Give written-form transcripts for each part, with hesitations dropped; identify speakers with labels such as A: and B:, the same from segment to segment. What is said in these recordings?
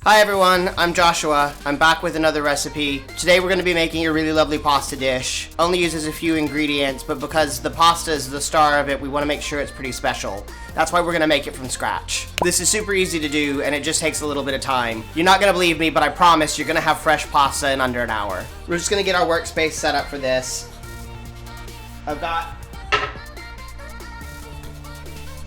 A: Hi everyone, I'm Joshua. I'm back with another recipe. Today we're going to be making a really lovely pasta dish. Only uses a few ingredients, but because the pasta is the star of it, we want to make sure it's pretty special. That's why we're going to make it from scratch. This is super easy to do, and it just takes a little bit of time. You're not going to believe me, but I promise you're going to have fresh pasta in under an hour. We're just going to get our workspace set up for this. I've got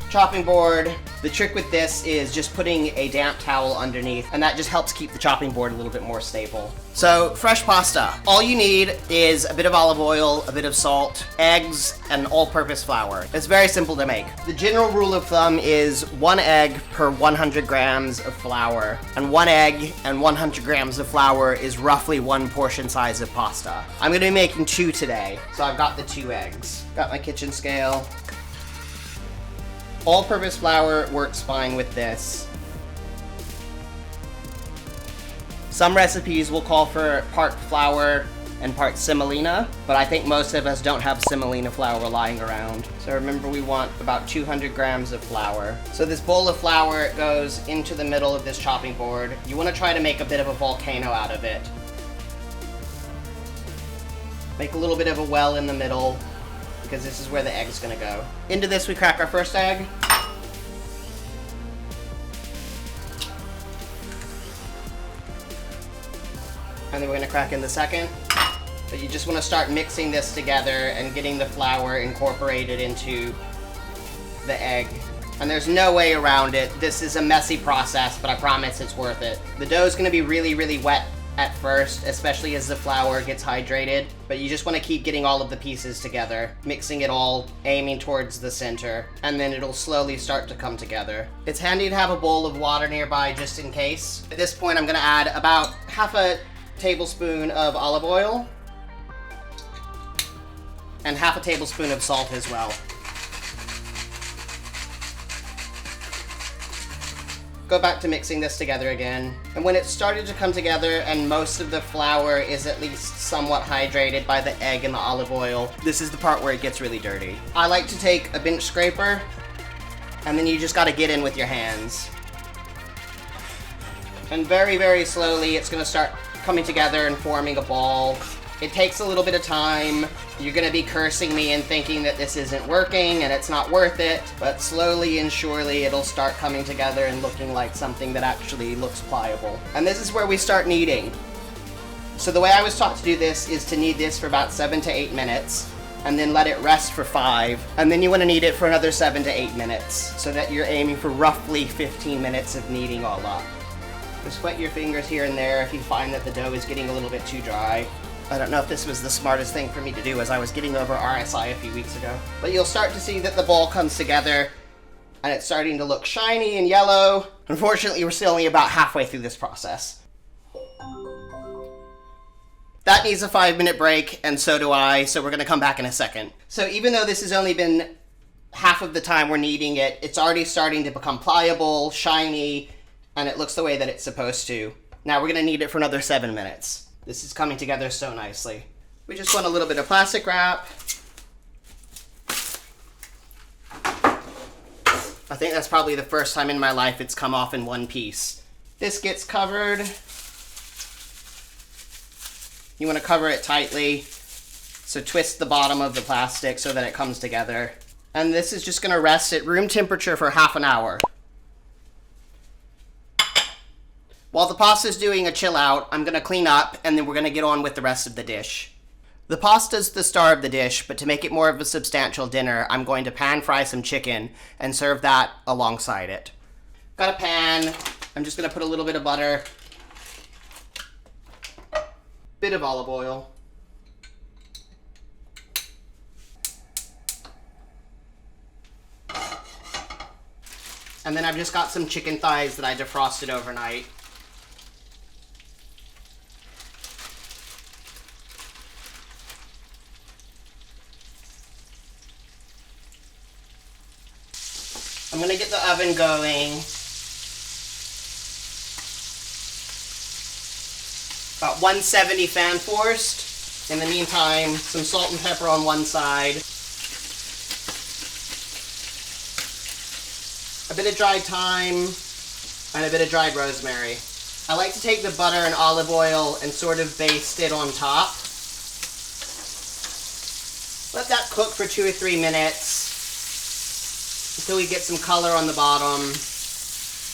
A: chopping board. The trick with this is just putting a damp towel underneath, and that just helps keep the chopping board a little bit more stable. So, fresh pasta. All you need is a bit of olive oil, a bit of salt, eggs, and all-purpose flour. It's very simple to make. The general rule of thumb is 1 egg per 100 grams of flour, and 1 egg and 100 grams of flour is roughly 1 portion size of pasta. I'm going to be making 2 today, so I've got the 2 eggs. Got my kitchen scale. All-purpose flour works fine with this. Some recipes will call for part flour and part semolina, but I think most of us don't have semolina flour lying around. So remember, we want about 200 grams of flour. So this bowl of flour goes into the middle of this chopping board. You want to try to make a bit of a volcano out of it. Make a little bit of a well in the middle, because this is where the egg's gonna go. Into this we crack our first egg. And then we're gonna crack in the second. But you just wanna start mixing this together and getting the flour incorporated into the egg. And there's no way around it. This is a messy process, but I promise it's worth it. The dough is gonna be really, really wet at first, especially as the flour gets hydrated, but you just want to keep getting all of the pieces together, mixing it all, aiming towards the center, and then it'll slowly start to come together. It's handy to have a bowl of water nearby just in case. At this point, I'm going to add about half a tablespoon of olive oil and half a tablespoon of salt as well. Go back to mixing this together again. And when it's started to come together and most of the flour is at least somewhat hydrated by the egg and the olive oil, this is the part where it gets really dirty. I like to take a bench scraper, and then you just gotta get in with your hands. And very, very slowly it's gonna start coming together and forming a ball. It takes a little bit of time. You're gonna be cursing me and thinking that this isn't working and it's not worth it, but slowly and surely it'll start coming together and looking like something that actually looks pliable. And this is where we start kneading. So the way I was taught to do this is to knead this for about 7 to 8 minutes, and then let it rest for 5, and then you wanna knead it for another 7 to 8 minutes, so that you're aiming for roughly 15 minutes of kneading all up. Just wet your fingers here and there if you find that the dough is getting a little bit too dry. I don't know if this was the smartest thing for me to do as I was getting over RSI a few weeks ago. But you'll start to see that the ball comes together and it's starting to look shiny and yellow. Unfortunately, we're still only about halfway through this process. That needs a 5-minute break, and so do I, so we're gonna come back in a second. So even though this has only been half of the time we're kneading it, it's already starting to become pliable, shiny, and it looks the way that it's supposed to. Now we're gonna knead it for another 7 minutes. This is coming together so nicely. We just want a little bit of plastic wrap. I think that's probably the first time in my life it's come off in one piece. This gets covered. You want to cover it tightly. So twist the bottom of the plastic so that it comes together. And this is just gonna rest at room temperature for half an hour. While the pasta's doing a chill out, I'm gonna clean up and then we're gonna get on with the rest of the dish. The pasta's the star of the dish, but to make it more of a substantial dinner, I'm going to pan fry some chicken and serve that alongside it. Got a pan. I'm just gonna put a little bit of butter, bit of olive oil, and then I've just got some chicken thighs that I defrosted overnight. I'm gonna get the oven going. About 170 fan forced. In the meantime, some salt and pepper on one side. A bit of dried thyme and a bit of dried rosemary. I like to take the butter and olive oil and sort of baste it on top. Let that cook for 2 or 3 minutes until we get some color on the bottom.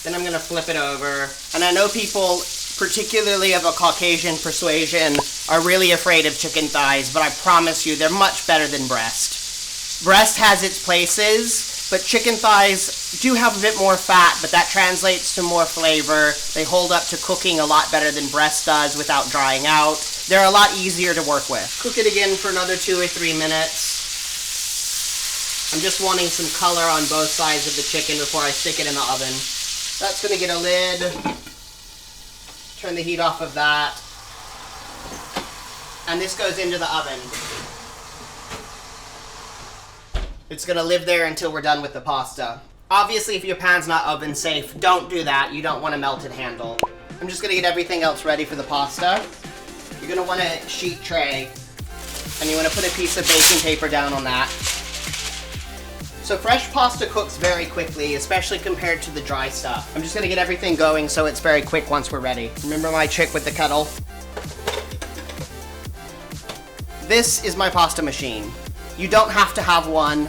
A: Then I'm going to flip it over. And I know people, particularly of a Caucasian persuasion, are really afraid of chicken thighs, but I promise you they're much better than breast. Breast has its places, but chicken thighs do have a bit more fat, but that translates to more flavor. They hold up to cooking a lot better than breast does without drying out. They're a lot easier to work with. Cook it again for another 2 or 3 minutes. I'm just wanting some color on both sides of the chicken before I stick it in the oven. That's going to get a lid. Turn the heat off of that. And this goes into the oven. It's going to live there until we're done with the pasta. Obviously, if your pan's not oven safe, don't do that. You don't want a melted handle. I'm just going to get everything else ready for the pasta. You're going to want a sheet tray. And you want to put a piece of baking paper down on that. So fresh pasta cooks very quickly, especially compared to the dry stuff. I'm just going to get everything going so it's very quick once we're ready. Remember my trick with the kettle? This is my pasta machine. You don't have to have one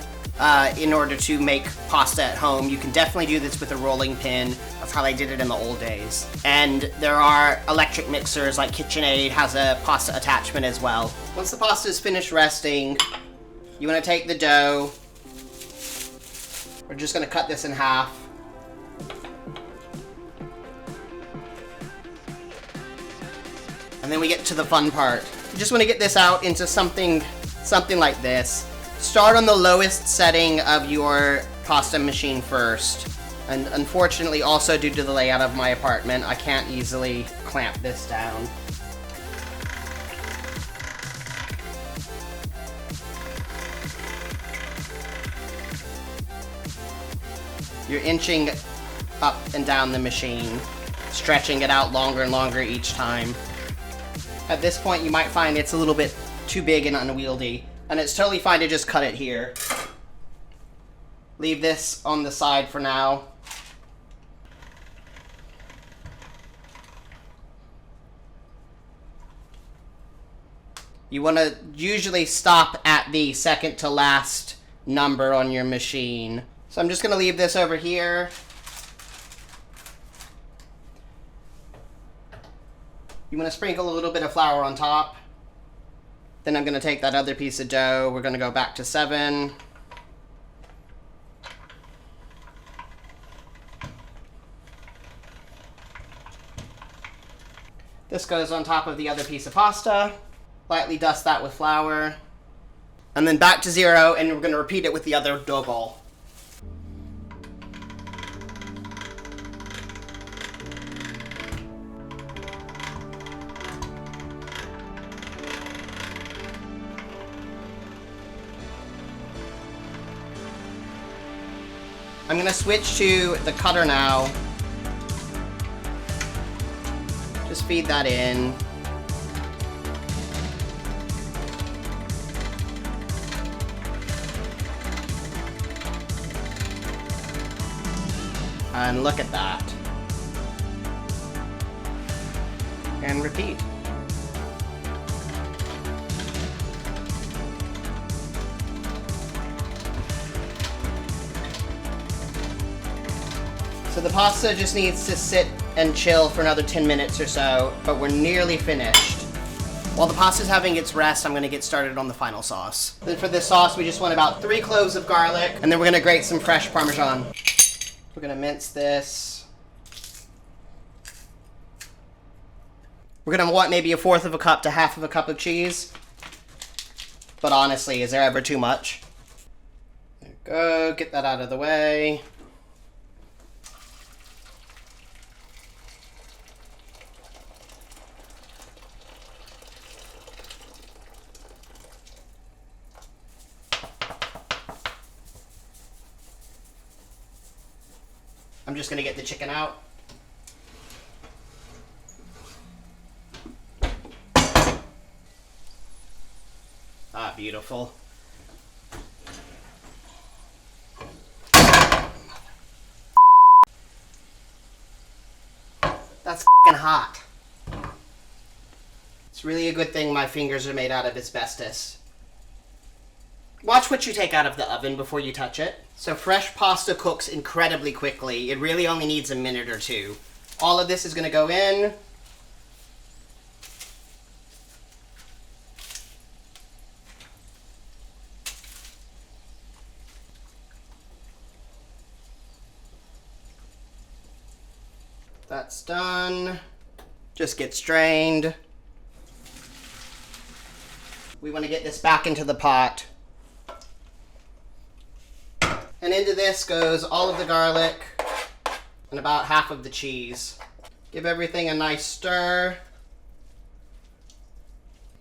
A: in order to make pasta at home. You can definitely do this with a rolling pin. That's how they did it in the old days. And there are electric mixers like KitchenAid has a pasta attachment as well. Once the pasta is finished resting, you want to take the dough. We're just going to cut this in half. And then we get to the fun part. You just want to get this out into something like this. Start on the lowest setting of your pasta machine first. And unfortunately, also due to the layout of my apartment, I can't easily clamp this down. You're inching up and down the machine, stretching it out longer and longer each time. At this point, you might find it's a little bit too big and unwieldy, and it's totally fine to just cut it here. Leave this on the side for now. You want to usually stop at the second to last number on your machine. So I'm just going to leave this over here. You want to sprinkle a little bit of flour on top. Then I'm going to take that other piece of dough. We're going to go back to 7. This goes on top of the other piece of pasta. Lightly dust that with flour. And then back to 0, and we're going to repeat it with the other dough ball. I'm going to switch to the cutter now. Just feed that in. And look at that. And repeat. So the pasta just needs to sit and chill for another 10 minutes or so, but we're nearly finished. While the pasta's having its rest, I'm going to get started on the final sauce. Then for this sauce, we just want about 3 cloves of garlic, and then we're going to grate some fresh parmesan. We're going to mince this. We're going to want maybe 1/4 of a cup to 1/2 of a cup of cheese. But honestly, is there ever too much? There we go, get that out of the way. I'm just going to get the chicken out. Ah, beautiful. That's That's f***ing hot. It's really a good thing my fingers are made out of asbestos. Watch what you take out of the oven before you touch it. So fresh pasta cooks incredibly quickly. It really only needs a minute or two. All of this is going to go in. That's done. Just gets drained. We want to get this back into the pot. And into this goes all of the garlic and about half of the cheese. Give everything a nice stir.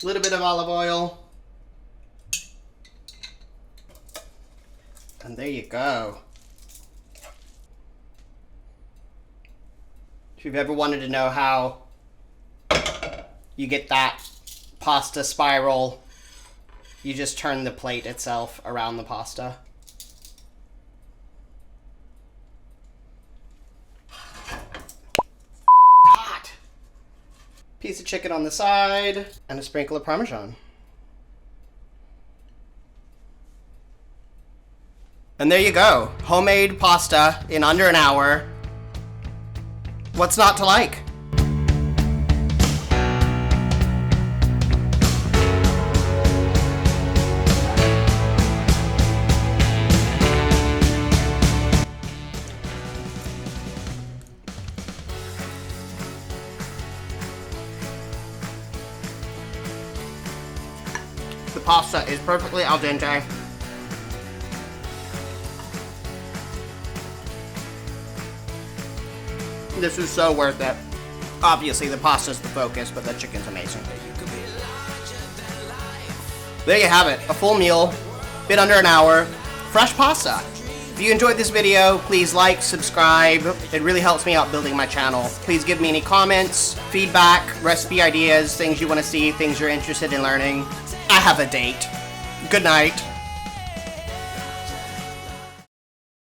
A: A little bit of olive oil. And there you go. If you've ever wanted to know how you get that pasta spiral, you just turn the plate itself around the pasta. Hot! Piece of chicken on the side, and a sprinkle of parmesan. And there you go. Homemade pasta in under an hour. What's not to like? The pasta is perfectly al dente. This is so worth it. Obviously, the pasta's the focus, but the chicken's amazing. There you have it. A full meal, bit under an hour, fresh pasta. If you enjoyed this video, please like, subscribe. It really helps me out building my channel. Please give me any comments, feedback, recipe ideas, things you want to see, things you're interested in learning. I have a date. Good night.